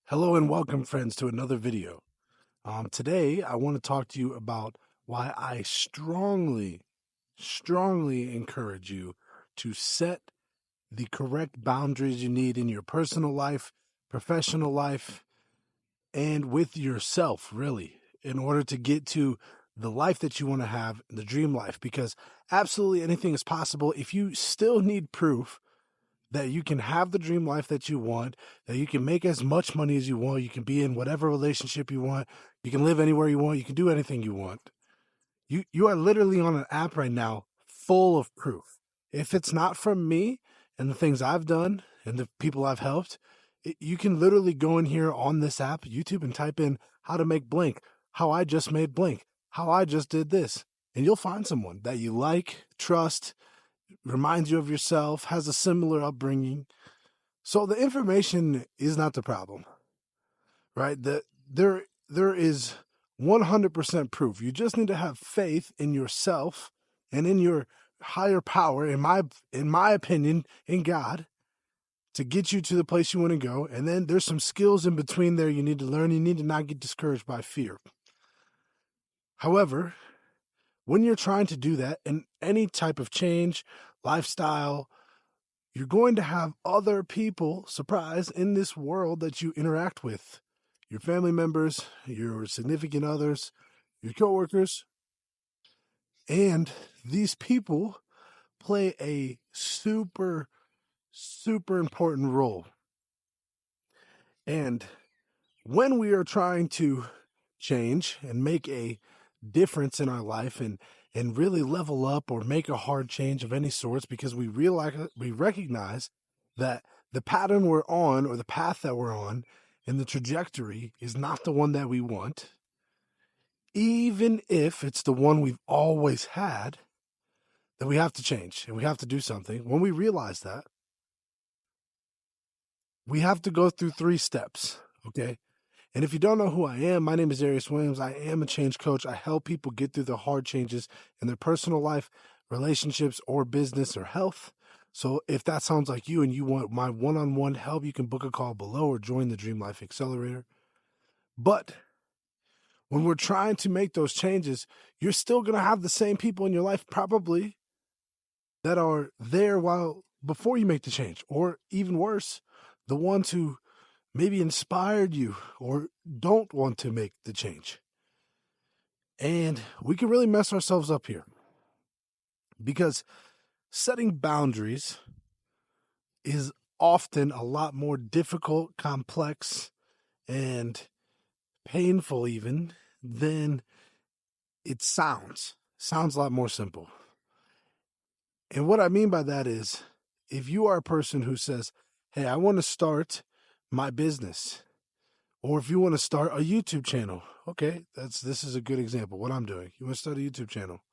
Hello and welcome, friends, to another video. Today, I want to talk to you about why I strongly encourage you to set the correct boundaries you need in your personal life, professional life, and with yourself, really, in order to get to the life that you want to have, the dream life, because absolutely anything is possible. If you still need proof that you can have the dream life that you want, that you can make as much money as you want, you can be in whatever relationship you want, you can live anywhere you want, you can do anything you want. You are literally on an app right now full of proof. If it's not from me and the things I've done and the people I've helped, you can literally go in here on this app, YouTube, and type in how to make blank, how I just made blank, how I just did this. And you'll find someone that you like, trust, reminds you of yourself, has a similar upbringing. So the information is not the problem, right? There is 100% proof. You just need to have faith in yourself and in your higher power, in my opinion, in God, to get you to the place you want to go. And then there's some skills in between there you need to learn. You need to not get discouraged by fear. However, when you're trying to do that in any type of change, lifestyle, you're going to have other people, surprise, in this world that you interact with. Your family members, your significant others, your coworkers. And these people play a super important role. And when we are trying to change and make a difference in our life and really level up or make a hard change of any sorts, because we recognize that the pattern we're on or the path that we're on and the trajectory is not the one that we want, even if it's the one we've always had, that we have to change and we have to do something. When we realize that, we have to go through 3 steps, okay? And if you don't know who I am, my name is Arius Williams. I am a change coach. I help people get through the hard changes in their personal life, relationships, or business or health. So if that sounds like you and you want my one-on-one help, you can book a call below or join the Dream Life Accelerator. But when we're trying to make those changes, you're still going to have the same people in your life probably that are there before you make the change, or even worse, the ones who maybe inspired you or don't want to make the change. And we can really mess ourselves up here, because setting boundaries is often a lot more difficult, complex, and painful even than it sounds. Sounds a lot more simple. And what I mean by that is, if you are a person who says, hey, I want to start my business, or if you want to start a YouTube channel, okay, this is a good example. What I'm doing, you want to start a YouTube channel.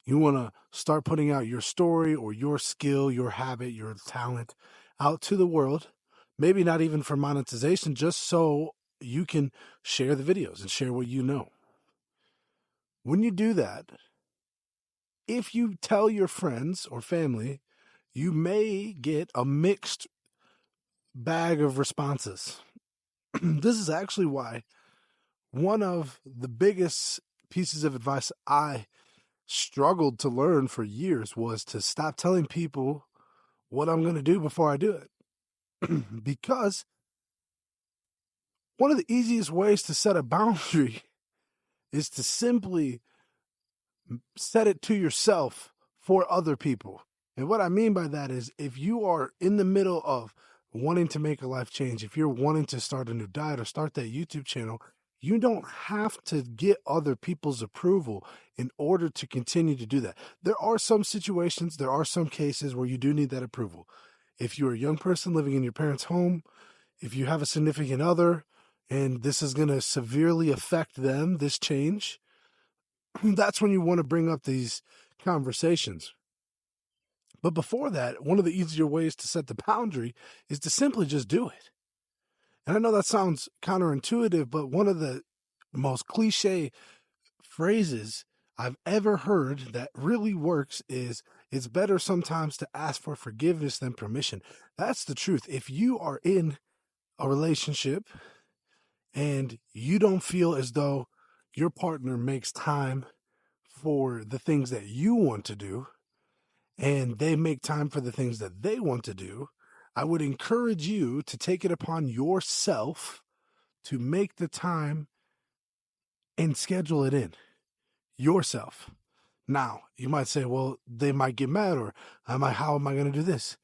You want to start putting out your story or your skill, your habit, your talent out to the world. Maybe not even for monetization, just so you can share the videos and share what you know. When you do that, if you tell your friends or family, you may get a mixed bag of responses. This is actually why one of the biggest pieces of advice I struggled to learn for years was to stop telling people what I'm going to do before I do it. Because one of the easiest ways to set a boundary is to simply set it to yourself for other people. And what I mean by that is, if you are in the middle of wanting to make a life change, if you're wanting to start a new diet or start that YouTube channel, you don't have to get other people's approval in order to continue to do that. There are some situations, there are some cases where you do need that approval. If you're a young person living in your parents' home, if you have a significant other, and this is going to severely affect them, this change, that's when you want to bring up these conversations. But before that, one of the easier ways to set the boundary is to simply just do it. And I know that sounds counterintuitive, but one of the most cliche phrases I've ever heard that really works is, it's better sometimes to ask for forgiveness than permission. That's the truth. If you are in a relationship and you don't feel as though your partner makes time for the things that you want to do and they make time for the things that they want to do, I would encourage you to take it upon yourself to make the time and schedule it in yourself. Now, you might say, well, they might get mad, or how am I going to do this?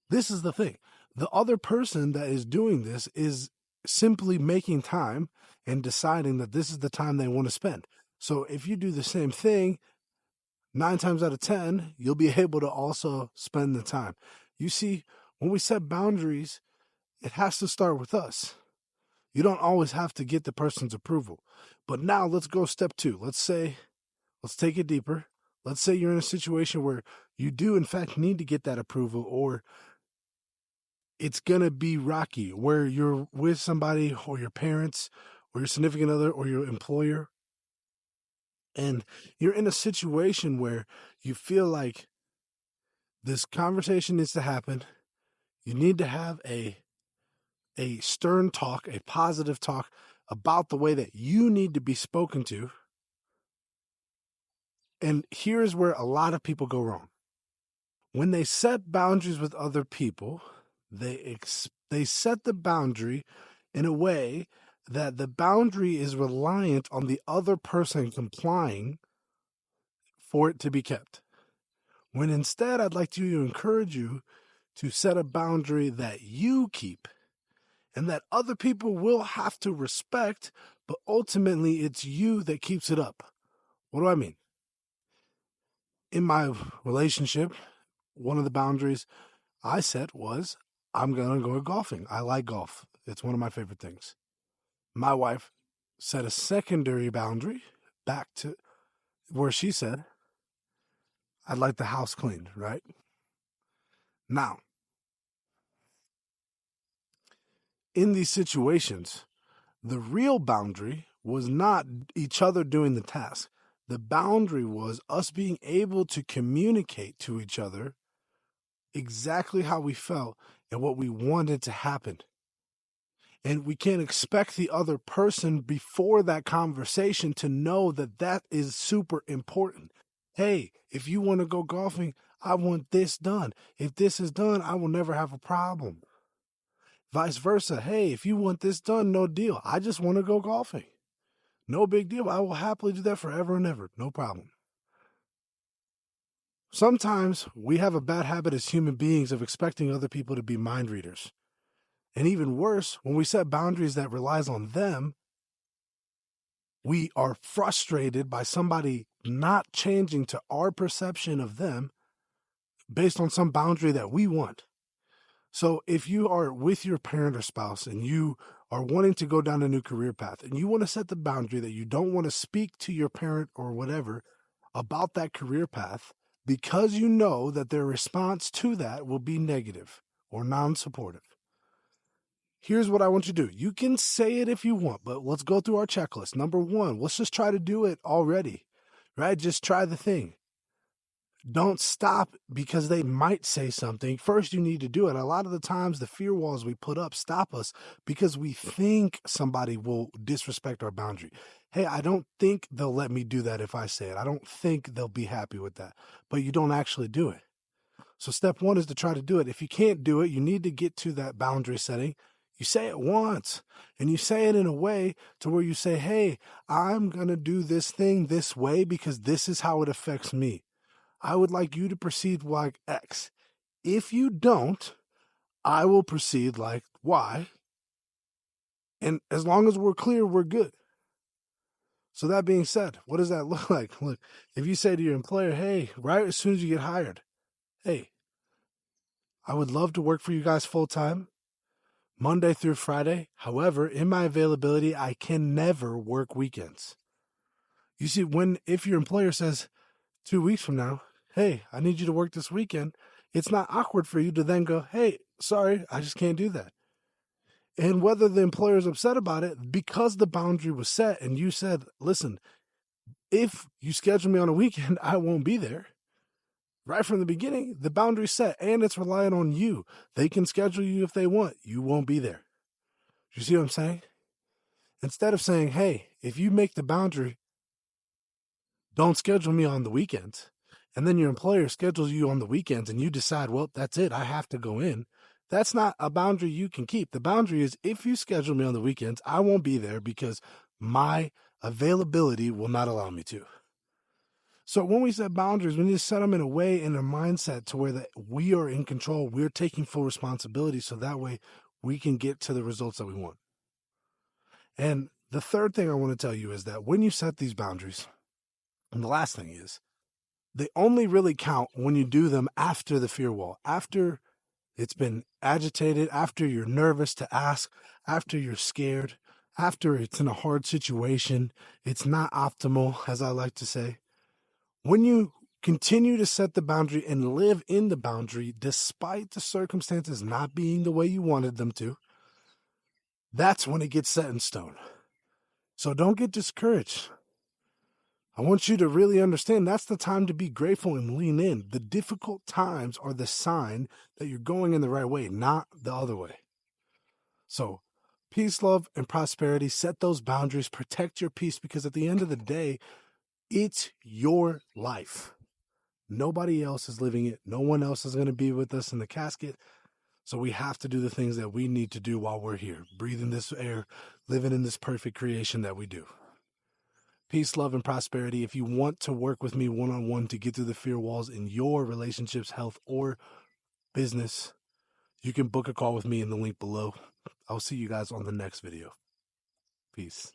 This is the thing. The other person that is doing this is simply making time and deciding that this is the time they want to spend. So if you do the same thing, 9 times out of 10, you'll be able to also spend the time. You see, when we set boundaries, it has to start with us. You don't always have to get the person's approval. But now let's go step 2. Let's take it deeper. Let's say you're in a situation where you do, in fact, need to get that approval, or it's going to be rocky, where you're with somebody or your parents or your significant other or your employer, and you're in a situation where you feel like this conversation needs to happen. You need to have a stern talk, a positive talk about the way that you need to be spoken to. And here's where a lot of people go wrong. When they set boundaries with other people, they set the boundary in a way that the boundary is reliant on the other person complying for it to be kept. When instead, I'd like to encourage you to set a boundary that you keep and that other people will have to respect, but ultimately it's you that keeps it up. What do I mean? In my relationship, one of the boundaries I set was, I'm going to go golfing. I like golf. It's one of my favorite things. My wife set a secondary boundary back to where she said, I'd like the house cleaned, right? Now, in these situations, the real boundary was not each other doing the task. The boundary was us being able to communicate to each other exactly how we felt and what we wanted to happen. And we can't expect the other person before that conversation to know that that is super important. Hey, if you want to go golfing, I want this done. If this is done, I will never have a problem. Vice versa. Hey, if you want this done, no deal. I just want to go golfing. No big deal. I will happily do that forever and ever. No problem. Sometimes we have a bad habit as human beings of expecting other people to be mind readers. And even worse, when we set boundaries that relies on them, we are frustrated by somebody not changing to our perception of them based on some boundary that we want. So if you are with your parent or spouse and you are wanting to go down a new career path and you want to set the boundary that you don't want to speak to your parent or whatever about that career path because you know that their response to that will be negative or non-supportive. Here's what I want you to do. You can say it if you want, but let's go through our checklist. Number 1, let's just try to do it already, right? Just try the thing. Don't stop because they might say something. First, you need to do it. A lot of the times, the fear walls we put up stop us because we think somebody will disrespect our boundary. Hey, I don't think they'll let me do that if I say it. I don't think they'll be happy with that. But you don't actually do it. So step 1 is to try to do it. If you can't do it, you need to get to that boundary setting. You say it once, and you say it in a way to where you say, hey, I'm going to do this thing this way because this is how it affects me. I would like you to proceed like X. If you don't, I will proceed like Y. And as long as we're clear, we're good. So that being said, what does that look like? Look, if you say to your employer, hey, right as soon as you get hired, hey, I would love to work for you guys full time, Monday through Friday. However, in my availability, I can never work weekends. You see, if your employer says 2 weeks from now, hey, I need you to work this weekend, it's not awkward for you to then go, hey, sorry, I just can't do that. And whether the employer is upset about it, because the boundary was set and you said, listen, if you schedule me on a weekend, I won't be there. Right from the beginning, the boundary's set and it's relying on you. They can schedule you if they want. You won't be there. You see what I'm saying? Instead of saying, hey, if you make the boundary, don't schedule me on the weekends, and then your employer schedules you on the weekends and you decide, well, that's it, I have to go in. That's not a boundary you can keep. The boundary is, if you schedule me on the weekends, I won't be there because my availability will not allow me to. So when we set boundaries, we need to set them in a way, in a mindset to where that we are in control. We're taking full responsibility, so that way we can get to the results that we want. And the third thing I want to tell you is that when you set these boundaries, and the last thing is, they only really count when you do them after the fear wall, after it's been agitated, after you're nervous to ask, after you're scared, after it's in a hard situation. It's not optimal, as I like to say. When you continue to set the boundary and live in the boundary, despite the circumstances not being the way you wanted them to, that's when it gets set in stone. So don't get discouraged. I want you to really understand that's the time to be grateful and lean in. The difficult times are the sign that you're going in the right way, not the other way. So peace, love, and prosperity. Set those boundaries. Protect your peace, because at the end of the day, it's your life. Nobody else is living it. No one else is going to be with us in the casket. So we have to do the things that we need to do while we're here, breathing this air, living in this perfect creation that we do. Peace, love, and prosperity. If you want to work with me one-on-one to get through the fear walls in your relationships, health, or business, you can book a call with me in the link below. I'll see you guys on the next video. Peace.